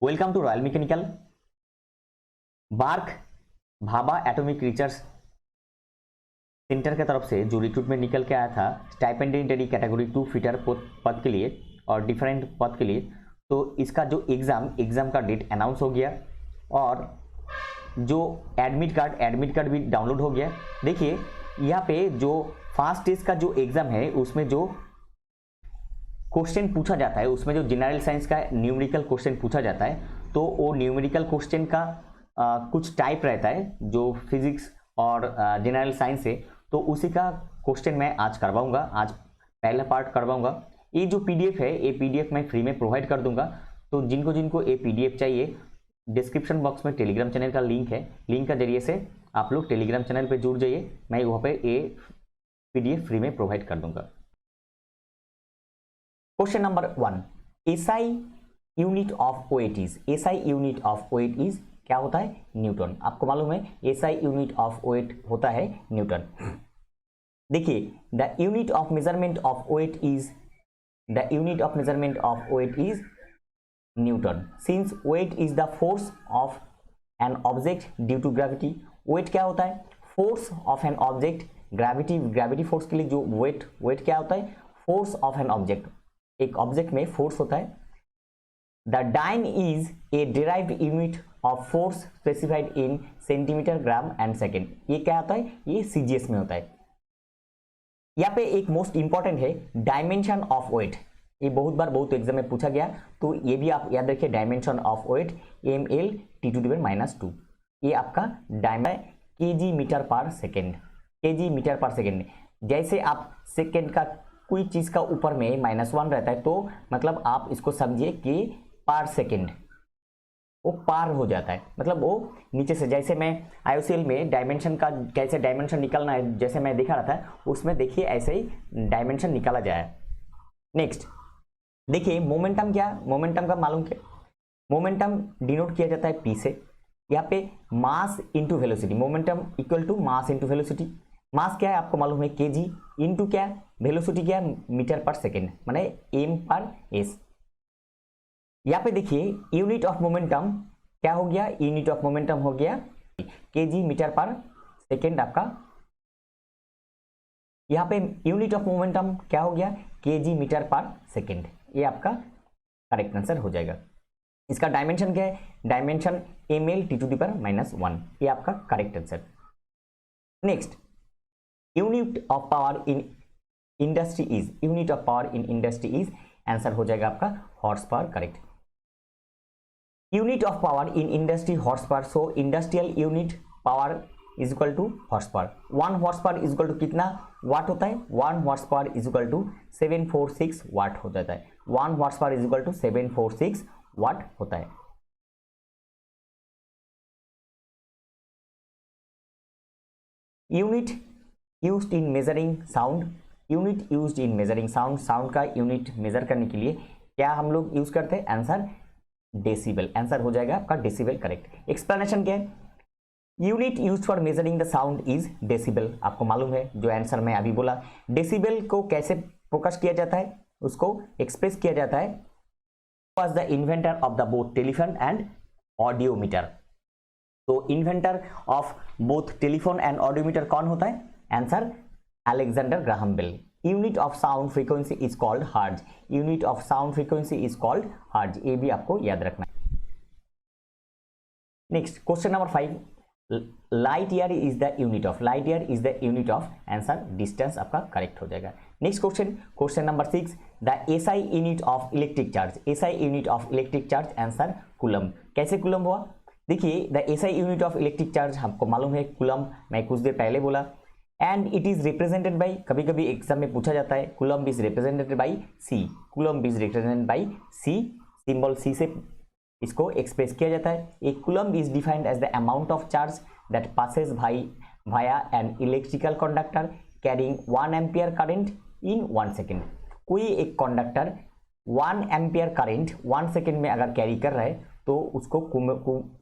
Welcome to royal mechanical. BARC Bhabha atomic research centre की तरफ से जो रिक्रूटमेंट निकल के आया था स्टाइपेंडियरी कैटेगरी 2 फिटर पद के लिए और डिफरेंट पद के लिए, तो इसका जो एग्ज़ाम का डेट अनाउंस हो गया और जो एडमिट कार्ड भी डाउनलोड हो गया। देखिए यहाँ पे जो फर्स्ट टेस्ट का जो एग्ज़ाम है उसमें जो क्वेश्चन पूछा जाता है, उसमें जो जनरल साइंस का न्यूमेरिकल क्वेश्चन पूछा जाता है, तो वो न्यूमेरिकल क्वेश्चन का कुछ टाइप रहता है जो फिजिक्स और जनरल साइंस है, तो उसी का क्वेश्चन मैं आज करवाऊंगा। आज पहला पार्ट करवाऊंगा। ये जो पीडीएफ है, ये पीडीएफ मैं फ्री में प्रोवाइड कर दूंगा। तो जिनको ये पीडीएफ चाहिए, डिस्क्रिप्शन बॉक्स में टेलीग्राम चैनल का लिंक है, लिंक के जरिए से आप लोग टेलीग्राम चैनल पर जुड़ जाइए। मैं वहाँ पे ये पीडीएफ फ्री में प्रोवाइड कर दूंगा। Question number 1, SI unit of weight is. SI unit of weight is क्या होता है? न्यूटन। आपको मालूम है एसआई यूनिट ऑफ वेट होता है न्यूटन। देखिए the unit of measurement of weight is newton since weight is the force of an object due to gravity. Weight क्या होता है? Force of an object. Gravity force के लिए जो weight क्या होता है? Force of an object. एक ऑब्जेक्ट में फोर्स होता है। The dyne is a derived unit of force specified in centimetre, gram and second. ये क्या होता है? ये सीजीएस में होता है। यहाँ पे एक मोस्ट इंपॉर्टेंट है डायमेंशन ऑफ वेट। ये बहुत एग्जाम में पूछा गया, तो ये भी आप याद रखिए। Dimension of weight ml T⁻²। ये आपका डायमेंशन kg मीटर पर सेकेंड। जैसे आप सेकेंड का कोई चीज का ऊपर में -1 रहता है, तो मतलब आप इसको समझिए कि पर सेकेंड वो पार हो जाता है, मतलब वो नीचे से। जैसे मैं IOCL में डायमेंशन का कैसे डायमेंशन निकालना है, जैसे मैं दिखा रहा था, उसमें देखिए ऐसे ही डायमेंशन निकाला जाए। नेक्स्ट देखिए मोमेंटम क्या? मोमेंटम का मालूम क्या? मोमेंटम डिनोट किया जाता है P से। यहाँ पे mass into velocity, momentum equal to mass into velocity. Mass क्या है आपको मालूम है? kg इंटू क्या? वेलोसिटी क्या है? मीटर पर सेकेंड, माने m/s। यहाँ पे देखिए यूनिट ऑफ मोमेंटम क्या हो गया? यूनिट ऑफ मोमेंटम हो गया kg मीटर पर सेकेंड आपका। यहाँ पे यूनिट ऑफ मोमेंटम क्या हो गया? kg मीटर पर सेकेंड। ये आपका करेक्ट आंसर हो जाएगा। इसका डायमेंशन क्या है? Dimension ml T⁻⁻1। ये आपका correct answer. Next unit of power in industry is, answer हो जाएगा आपका horsepower. Correct. Unit of power in industry horsepower. So industrial unit power is equal to horsepower. 1 horsepower is equal to कितना watt होता है? 1 horsepower is equal to 746 watt हो जाता है। 1 horsepower is equal to 746 वाट होता है। Unit used in measuring sound. Sound का unit major करने के लिए क्या हम लोग यूज करते हैं? Answer decibel. आंसर हो जाएगा आपका डेसिबल। करेक्ट। एक्सप्लेनेशन क्या है? Unit used for measuring the sound is decibel. आपको मालूम है जो आंसर मैं अभी बोला। डेसिबल को कैसे फोकस किया जाता है, उसको एक्सप्रेस किया जाता है। Was the inventor of the both telephone and audiometer. तो inventor of both telephone and audiometer कौन होता है? Answer Alexander Graham Bell. Unit of sound frequency is called hertz. Unit of sound frequency is called hertz. ये भी आपको याद रखना है। Next question number 5, light year is the unit of answer distance आपका करेक्ट हो जाएगा। Next question number 6, the SI unit of electric charge. Answer coulomb. कैसे कूलम हुआ? देखिए the SI unit of electric charge हमको मालूम है कूलम, मैं कुछ देर पहले बोला। And it is represented by, कभी कभी एग्जाम में पूछा जाता है, coulomb is represented by C। Symbol C से इसको एक्सप्रेस किया जाता है। एक coulomb is defined as the amount of charge that passes via an electrical conductor carrying 1 ampere current in 1 second. कोई एक कंडक्टर 1 एम्पियर करंट 1 सेकेंड में अगर कैरी कर रहा है, तो उसको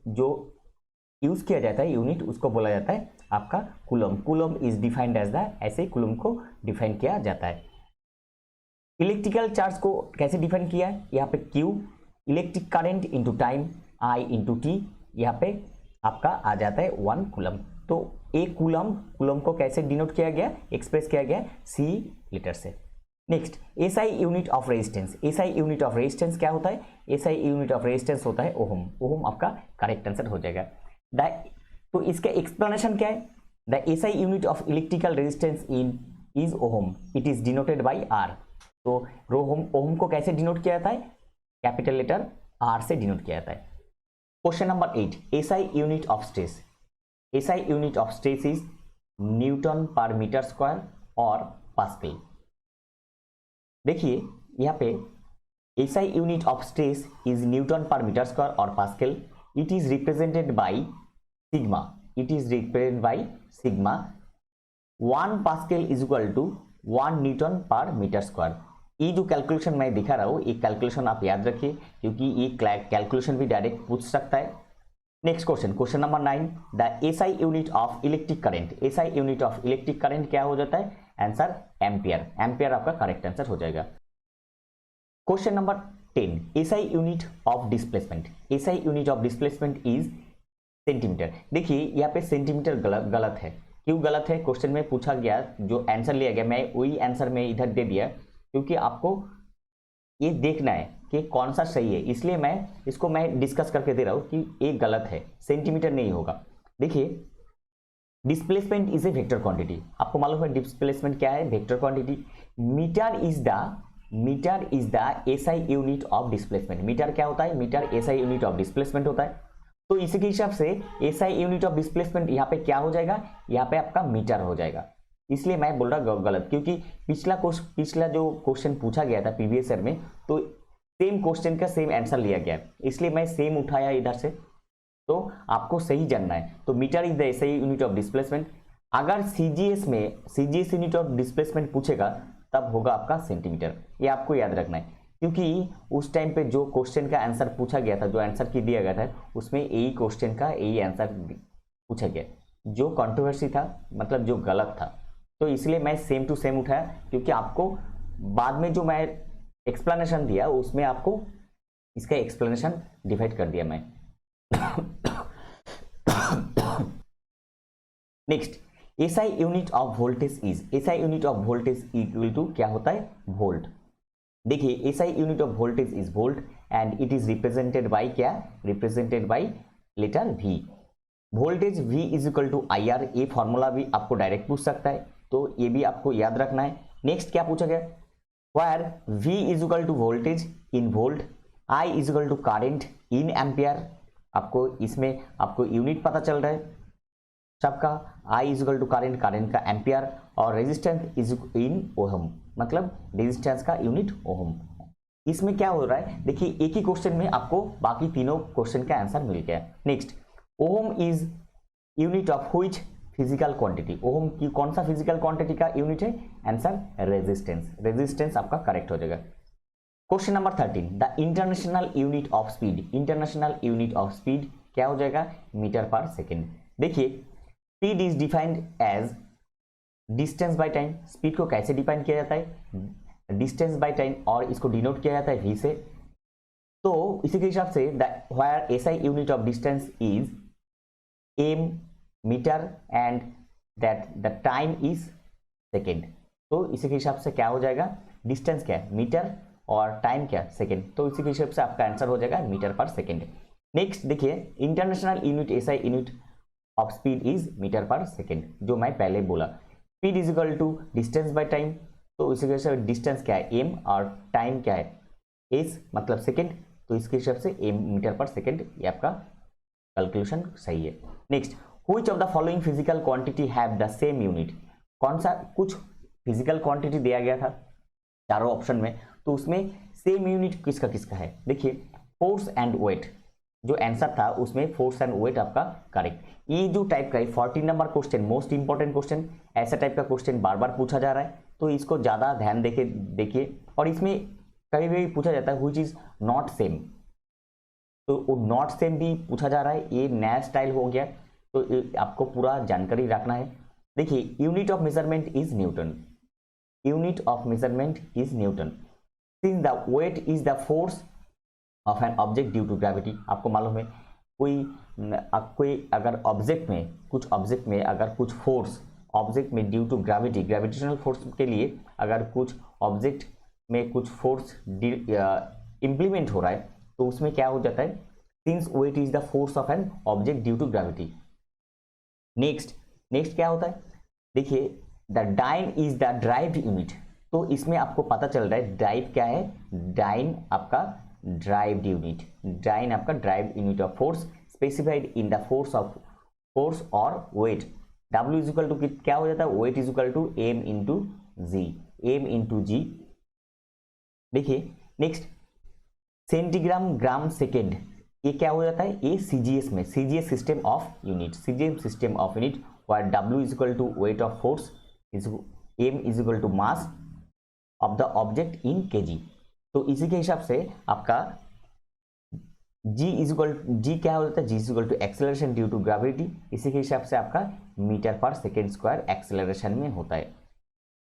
जो यूज किया जाता है यूनिट, उसको बोला जाता है आपका coulomb. Coulomb is defined as the, ऐसे कूलम को डिफाइन किया जाता है। इलेक्ट्रिकल चार्ज को कैसे डिफाइन किया है? यहाँ पे Q electric current into time I into T, यहाँ पे आपका आ जाता है 1 कूलम। तो एक कूलम को कैसे डिनोट किया गया, एक्सप्रेस किया गया सी लीटर से। Next SI unit of resistance, SI unit of resistance क्या होता है, एसआई यूनिट ऑफ रेजिस्टेंस होता है ओहम, ओहम आपका करेक्ट आंसर हो जाएगा। तो इसका एक्सप्लेनेशन क्या है, the SI unit of electrical resistance in is ohm, it is denoted by R. तो ओहम को कैसे डिनोट किया जाता है, कैपिटल लेटर आर से डिनोट किया जाता है। Question number 8, SI unit of stress, SI unit of stress is newton per metre square और पास्कल। देखिए यहाँ पे SI unit of stress is newton per metre square और pascal, it is represented by sigma, it is represented by sigma. 1 pascal is equal to 1 newton per metre square. ये जो calculation मैं दिखा रहा हूँ, ये कैलकुलेशन आप याद रखिए क्योंकि ये कैलकुलेशन भी डायरेक्ट पूछ सकता है। Next question, question number 9, the SI unit of electric current, SI unit of electric current क्या हो जाता है, आंसर एम्पियर, एम्पियर आपका करेक्ट आंसर हो जाएगा। Question number 10, SI unit of displacement, SI unit of displacement is centimetre. देखिए यहाँ पे सेंटीमीटर गलत है, क्यों गलत है, क्वेश्चन में पूछा गया, जो आंसर लिया गया मैं वही आंसर में इधर दे दिया क्योंकि आपको ये देखना है कि कौन सा सही है, इसलिए मैं डिस्कस करके दे रहा हूं कि ये गलत है, सेंटीमीटर नहीं होगा। देखिए displacement is a vector quantity, आपको मालूम है डिस्प्लेसमेंट क्या है, vector quantity. Metre is the SI unit of displacement, metre क्या होता है, metre SI unit of displacement होता है। तो इसी के हिसाब से एसआई यूनिट ऑफ डिस्प्लेसमेंट यहाँ पे क्या हो जाएगा, यहाँ पे आपका मीटर हो जाएगा, इसलिए मैं बोल रहा गलत, क्योंकि पिछला जो क्वेश्चन पूछा गया था प्रीवियस ईयर में, तो सेम क्वेश्चन का सेम आंसर लिया गया, इसलिए मैं सेम उठाया इधर से। तो आपको सही जानना है, तो metre is the SI unit of displacement. अगर सीजीएस यूनिट ऑफ डिस्प्लेसमेंट पूछेगा तब होगा आपका सेंटीमीटर, ये आपको याद रखना है, क्योंकि उस टाइम पे जो क्वेश्चन का आंसर पूछा गया था, जो आंसर की दिया गया था, उसमें यही क्वेश्चन का यही आंसर पूछा गया, जो कंट्रोवर्सी था, मतलब जो गलत था। तो इसलिए मैं सेम टू सेम उठाया, क्योंकि आपको बाद में जो मैं एक्सप्लेनेशन दिया उसमें आपको इसका एक्सप्लेनेशन डिवाइड कर दिया मैं। Next SI unit of voltage is, SI unit of voltage equal to क्या होता है, वोल्ट। देखिए SI unit of voltage is volt and it is represented by क्या, represented by letter V. Voltage V is equal to IR, ये formula भी आपको direct पूछ सकता है, तो ये भी आपको याद रखना है। नेक्स्ट क्या पूछा गया, where V is equal to voltage in volt, I is equal to current in ampere. आपको इसमें आपको यूनिट पता चल रहा है सबका, I is equal to current, current का एम्पियर, और रेजिस्टेंस इज इन ओहम, मतलब रेजिस्टेंस का यूनिट ओहम। इसमें क्या हो रहा है, देखिए एक ही क्वेश्चन में आपको बाकी तीनों क्वेश्चन का आंसर मिल गया। Next ohm is unit of which physical quantity, ohm की कौन सा फिजिकल क्वांटिटी का यूनिट है, आंसर रेजिस्टेंस, रेजिस्टेंस आपका करेक्ट हो जाएगा। Question number 13, the international unit of speed, international unit of speed क्या हो जाएगा, मीटर पर सेकेंड। देखिए speed is defined as distance by time, speed को कैसे डिफाइन किया जाता है, डिस्टेंस बाय टाइम, और इसको डिनोट किया जाता है v से। तो इसी के हिसाब से where SI unit of distance is m metre and that the time is second, तो इसी के हिसाब से क्या हो जाएगा, डिस्टेंस क्या है मीटर और टाइम क्या सेकेंड, तो इसी के हिसाब से आपका आंसर हो जाएगा मीटर पर सेकेंड। नेक्स्ट देखिए international unit SI unit of speed is metre पर सेकेंड, जो मैं पहले बोला, speed is equal to distance by time, तो इसी के हिसाब से डिस्टेंस क्या है m और टाइम क्या है s मतलब सेकेंड, तो इसके हिसाब से m मीटर पर सेकेंड, ये आपका कैलकुलेशन सही है। Next which of the following physical quantity have the same unit, कौन सा, कुछ फिजिकल क्वांटिटी दिया गया था चारों ऑप्शन में, तो उसमें सेम यूनिट किसका किसका है। देखिए फोर्स एंड वेट, जो आंसर था उसमें फोर्स एंड वेट आपका करेक्ट। ये जो टाइप का 14 number question, most important question, ऐसा टाइप का क्वेश्चन बार बार पूछा जा रहा है, तो इसको ज्यादा ध्यान देखिए। और इसमें कभी भी पूछा जाता है व्हिच इज नॉट सेम, तो वो नॉट सेम भी पूछा जा रहा है, ये नया स्टाइल हो गया, तो आपको पूरा जानकारी रखना है। देखिए unit of measurement is newton, unit of measurement is newton, since the weight is the force of an object due to gravity. आपको मालूम है कोई अगर ऑब्जेक्ट में अगर कुछ फोर्स ऑब्जेक्ट में due to gravity gravitational force के लिए अगर कुछ ऑब्जेक्ट में कुछ फोर्स इम्प्लीमेंट हो रहा है तो उसमें क्या हो जाता है, since weight is the force of an object due to gravity. Next क्या होता है, देखिए the dyne is the derived unit. तो इसमें आपको पता चल रहा है ड्राइव क्या है, डाइन आपका ड्राइव्ड यूनिट, डाइन आपका derived unit of force specified in the force और weight. W is equal to क्या हो जाता है, weight is equal to m into g. देखिए नेक्स्ट सेंटीग्राम ग्राम सेकेंड, ये क्या हो जाता है, ये सीजीएस में CGS system of unit where W is equal to weight of force is m is equal to mass of the object in kg। तो इसी के हिसाब से आपका G क्या हो जाता है, G is equal to acceleration due to gravity। इसी के हिसाब से आपका मीटर पर सेकेंड स्क्वायर एक्सेलरेशन में होता है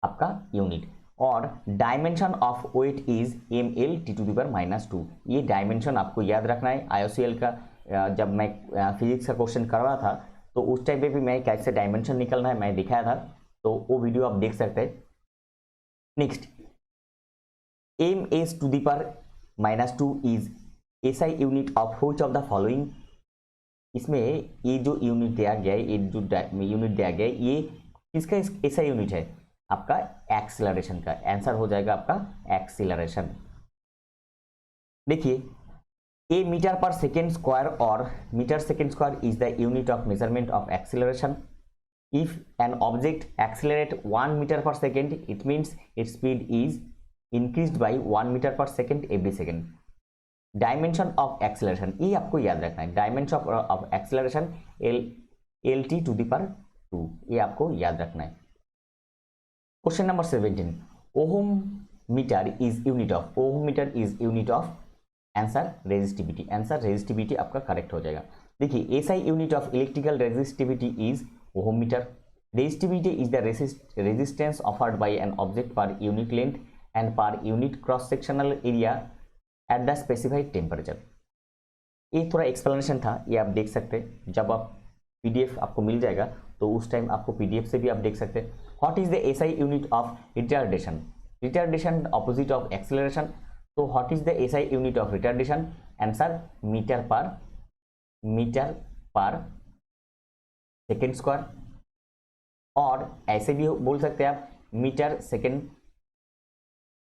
आपका यूनिट। और dimension of weight is mL/10⁻²। ये डायमेंशन आपको याद रखना है। IOCL का जब मैं फिजिक्स का क्वेश्चन कर रहा था तो उस टाइम पे भी मैं कैसे डायमेंशन निकलना है मैं दिखाया था, तो वो वीडियो आप देख सकते हैं। Next m⁻² is SI unit of which of the following. इसमें ये जो यूनिट दिया गया है, ये जो यूनिट दिया गया है, ये किसका SI यूनिट है, आपका एक्सीलरेशन का। आंसर हो जाएगा आपका एक्सीलरेशन। देखिए a मीटर पर सेकेंड स्क्वायर और metre second square is the unit of measurement of acceleration. If an object accelerate 1 metre पर second it means its speed is increased by 1 metre पर second every second. Dimension of acceleration ये आपको याद रखना है, dimension of acceleration Lt², ये आपको याद रखना है। Question number 17 ohm metre is unit of answer resistivity आपका करेक्ट हो जाएगा। देखिए SI unit of electrical resistivity is ohm metre. Resistivity is the resistance offered by an object per unit length and per unit cross sectional area at the specified temperature. ये थोड़ा explanation था, ये आप देख सकते हैं। जब आप PDF आपको मिल जाएगा तो उस टाइम आपको PDF से भी आप देख सकते हैं। What is the SI unit of retardation opposite of acceleration. तो what is the SI unit of retardation, answer metre पर सेकेंड स्क्वायर। और ऐसे भी बोल सकते हैं आप मीटर सेकेंड,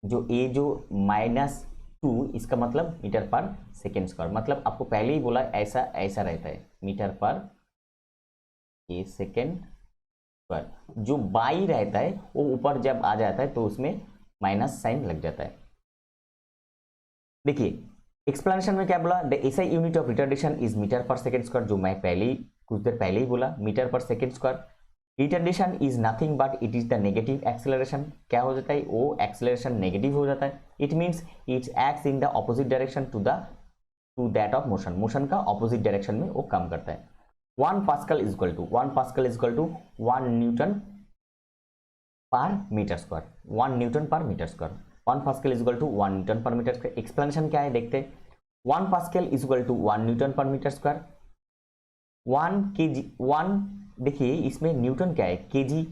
जो -2 इसका मतलब मीटर पर सेकेंड स्क्वायर। मतलब आपको पहले ही बोला ऐसा रहता है, मीटर पर सेकेंड स्क्वायर। जो बाई रहता है वो ऊपर जब आ जाता है तो उसमें माइनस साइन लग जाता है। देखिए एक्सप्लेनेशन में क्या बोला, the SI unit of retardation is metre पर सेकेंड स्क्वायर, जो मैं कुछ देर पहले ही बोला, मीटर पर second square. Retardation is nothing but it is the negative acceleration. क्या हो जाता है, वो एक्सेलरेशन नेगेटिव हो जाता है। It means it acts in the opposite direction to that of motion का ऑपोजिट डायरेक्शन में वो काम करता है। 1 pascal is equal to 1 newton per metre square. 1 newton per metre square. 1 pascal is equal to 1 newton per metre square. Explanation क्या है देखते हैं। 1 pascal is equal to 1 newton per metre square. 1 kg, देखिए इसमें न्यूटन क्या है, kg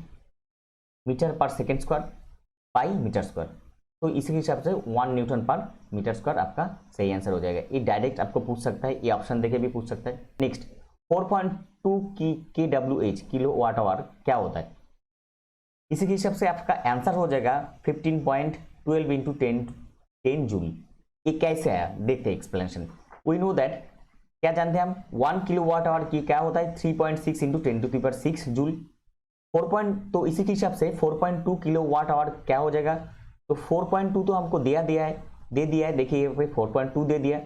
metre पर second square by metre square. तो इसी के हिसाब से 1 न्यूटन पर मीटर स्क्वायर आपका सही आंसर हो जाएगा। ये डायरेक्ट आपको पूछ सकता है, ये ऑप्शन देके भी पूछ सकता है। Next 4.2 kWh kilo watt hour क्या होता है। इसी के हिसाब से आपका आंसर हो जाएगा 15.12 इंटू 10 जूल। ये कैसे आया देखते हैं एक्सप्लेनेशन। वी नो दैट, क्या जानते हैं हम, 1 किलो वाट आवर की क्या होता है 3.6 इंटू 10⁶ जूल। 4. तो इसी के हिसाब से 4.2 किलो वाट आवर क्या हो जाएगा, तो 4.2 तो हमको दे दिया है। देखिए यहाँ पे 4.2 दे दिया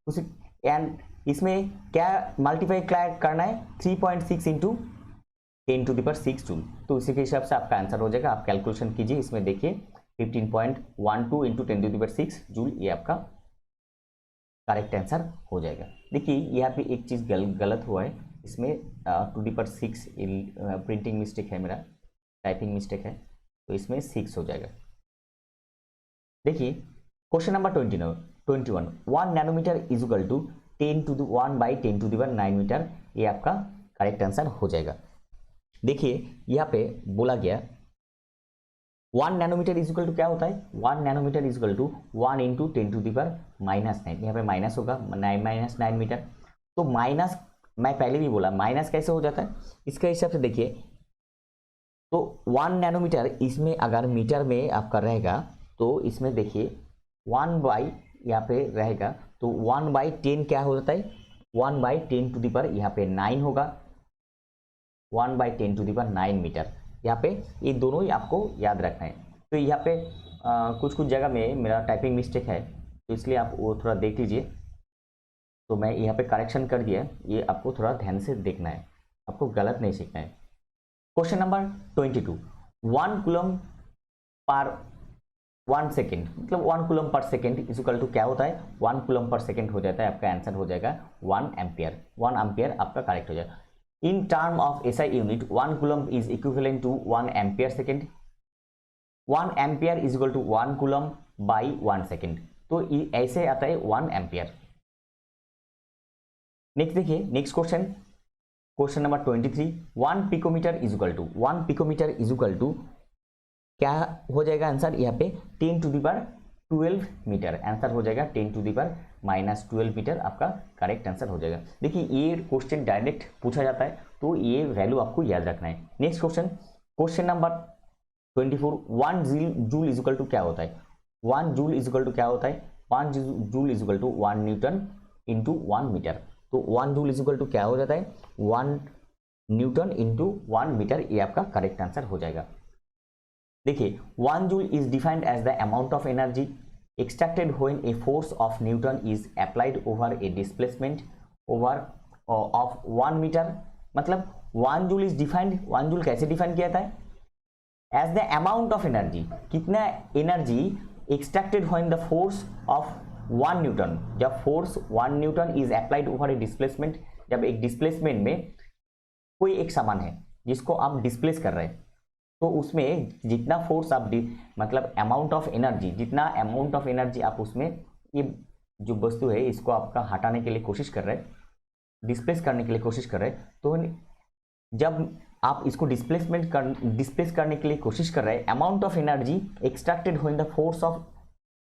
उसी, एंड इसमें क्या मल्टीप्लाई करना है 3.6 इंटू 10⁶ जूल। तो इसी के हिसाब से आपका आंसर हो जाएगा। आप कैलकुलेशन कीजिए, इसमें देखिए 15.12 इंटू 10⁶ जूल, ये आपका करेक्ट आंसर हो जाएगा। देखिए यहाँ पे एक चीज़ गलत हुआ है, इसमें 2⁶ प्रिंटिंग मिस्टेक है, मेरा टाइपिंग मिस्टेक है, तो इसमें 6 हो जाएगा। देखिए question number 21 1 nanometre is equal to 1/10⁹ metre, ये आपका करेक्ट आंसर हो जाएगा। देखिए यहाँ पे बोला गया 1 नैनोमीटर इज इक्वल टू क्या होता है, 1 नैनोमीटर इज इक्वल टू 1 × 10⁻⁹, यहाँ पे माइनस होगा 9 मीटर। तो माइनस, मैं पहले भी बोला माइनस कैसे हो जाता है, इसके हिसाब से देखिए तो 1 नैनोमीटर इसमें अगर मीटर में आपका रहेगा तो इसमें देखिए 1 बाई यहाँ पे रहेगा तो 1/10 क्या हो जाता है, 1/10⁻, यहाँ पे 9 होगा 1/10⁹ मीटर। यहाँ पे ये दोनों ही आपको याद रखना है। तो यहाँ पे कुछ जगह में मेरा टाइपिंग मिस्टेक है, तो इसलिए आप वो थोड़ा देख लीजिए। तो मैं यहाँ पे करेक्शन कर दिया, ये आपको थोड़ा ध्यान से देखना है, आपको गलत नहीं सीखना है। Question number 22 1 coulomb per 1 second, मतलब 1 coulomb per second is equal to क्या होता है, 1 कूलम पर सेकेंड हो जाता है, आपका आंसर हो जाएगा 1 एम्पियर। 1 एम्पियर आपका करेक्ट हो जाएगा। In term of SI unit, 1 coulomb is equivalent to 1 ampere second. 1 ampere is equal to 1 coulomb by 1 second. तो ऐसे आता है 1 एम्पियर। नेक्स्ट देखिए, next question, question number 23 1 picometre is equal to, 1 picometre is equal to क्या हो जाएगा answer, यहाँ पे 10⁻12 मीटर आंसर हो जाएगा, 10⁻−12 मीटर आपका करेक्ट आंसर हो जाएगा। देखिए ये क्वेश्चन डायरेक्ट पूछा जाता है तो ये वैल्यू आपको याद रखना है। Next question, question number 24 1 joule is equal to क्या होता है, 1 जूल इज इक्वल टू क्या होता है, 1 joule is equal to 1 newton into 1 metre. तो 1 जूल इज इक्वल टू क्या हो जाता है, 1 न्यूटन इंटू 1 मीटर, ये आपका करेक्ट आंसर हो जाएगा। देखिए 1 joule is defined as the amount of energy extracted when a force of Newton is applied over a displacement over of 1 meter। मतलब 1 जूल इज डिफाइंड, 1 जूल कैसे define किया था, as the amount of energy, कितना energy extracted when the force of 1 newton, जब force 1 newton is applied over a displacement, जब एक displacement में कोई एक सामान है जिसको आप डिस्प्लेस कर रहे हैं तो उसमें जितना फोर्स आप मतलब अमाउंट ऑफ एनर्जी, जितना अमाउंट ऑफ एनर्जी आप उसमें, ये जो वस्तु है इसको आपका हटाने के लिए कोशिश कर रहे हैं, डिस्प्लेस करने के लिए कोशिश कर रहे हैं, तो जब आप इसको डिस्प्लेस करने के लिए कोशिश कर रहे हैं, amount of energy extracted when the force of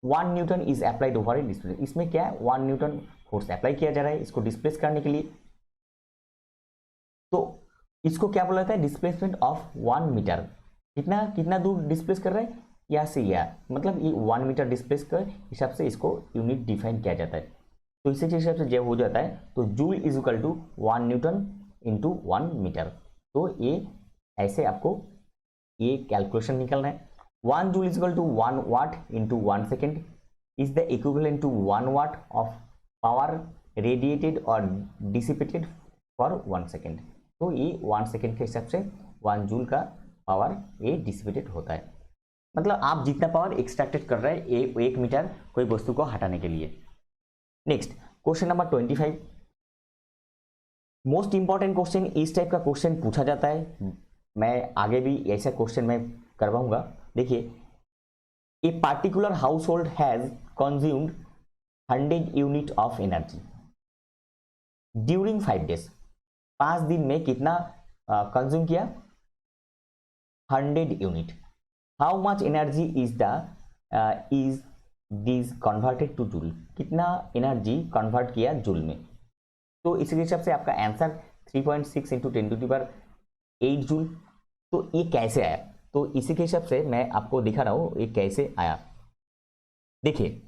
1 newton is applied over A displace. इसमें क्या है, 1 न्यूटन फोर्स अप्लाई किया जा रहा है इसको डिस्प्लेस करने के लिए, तो इसको क्या बोला जाता है, डिस्प्लेसमेंट ऑफ 1 मीटर। कितना दूर डिस्प्लेस कर रहे हैं, यहाँ से यहाँ, मतलब ये 1 मीटर डिस्प्लेस कर हिसाब से इसको यूनिट डिफाइन किया जाता है। तो इसी हिसाब से जब हो जाता है तो joule is equal to 1 newton into 1 metre. तो ये ऐसे आपको ये कैलकुलेशन निकलना है। 1 joule is equal to 1 watt into 1 second is the equivalent to 1 watt of power radiated और डिसिपेटेड फॉर 1 सेकेंड। तो ये 1 सेकेंड के हिसाब से 1 जूल का पावर ये डिसिपेटेड होता है, मतलब आप जितना पावर एक्सट्रैक्टेड कर रहे हैं 1 मीटर कोई वस्तु को हटाने के लिए। Next question number 25 most important question, इस टाइप का क्वेश्चन पूछा जाता है, मैं आगे भी ऐसा क्वेश्चन मैं करवाऊंगा। देखिए a particular house hold has consumed 100 unit of energy during 5 days, 5 दिन में कितना कंज्यूम किया, 100 unit. How much energy is this converted two joule, कितना एनर्जी कन्वर्ट किया जूल में। तो इसी हिसाब से आपका आंसर 3.6 × 10⁸ जूल। तो ये कैसे आया, तो इसी के हिसाब से मैं आपको दिखा रहा हूं ये कैसे आया। देखिए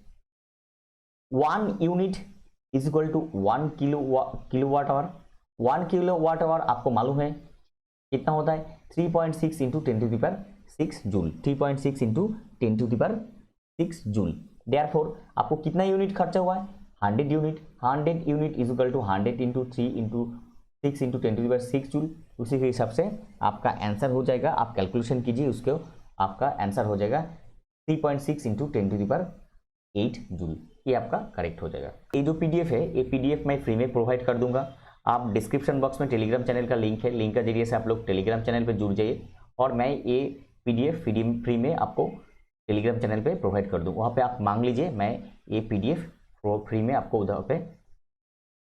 1 unit is equal to 1 kilowatt hour. 1 kilowatt hour आपको मालूम है कितना होता है, 3.6 × 10⁶ जूल, 3.6 × 10⁶ जूल। देयरफॉर आपको कितना यूनिट खर्चा हुआ है, 100 unit. 100 unit is equal to 100 × 3 × 6 × 10⁶ joule. उसी के हिसाब से आपका आंसर हो जाएगा, आप कैलकुलेशन कीजिए उसको, आपका आंसर हो जाएगा 3.6 × 10⁸ जूल। ये आपका करेक्ट हो जाएगा। ये जो पीडीएफ है ये पीडीएफ मैं फ्री में प्रोवाइड कर दूंगा। आप डिस्क्रिप्शन बॉक्स में टेलीग्राम चैनल का लिंक है, लिंक के जरिए से आप लोग टेलीग्राम चैनल पे जुड़ जाइए और मैं ये पीडीएफ फ्री में आपको टेलीग्राम चैनल पे प्रोवाइड कर दूँ, वहाँ पे आप मांग लीजिए, मैं ये पीडीएफ फ्री में आपको उधर पे।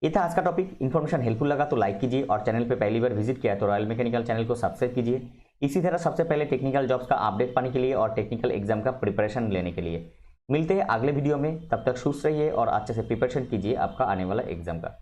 ये था आज का टॉपिक। इन्फॉर्मेशन हेल्पफुल लगा तो लाइक कीजिए और चैनल पे पहली बार विजिट किया है तो रॉयल मैकेनिकल चैनल को सब्सक्राइब कीजिए। इसी तरह सबसे पहले टेक्निकल जॉब्स का अपडेट पाने के लिए और टेक्निकल एग्जाम का प्रिपरेशन लेने के लिए मिलते हैं अगले वीडियो में। तब तक खुश रहिए और अच्छे से प्रिपरेशन कीजिए आपका आने वाला एग्जाम का।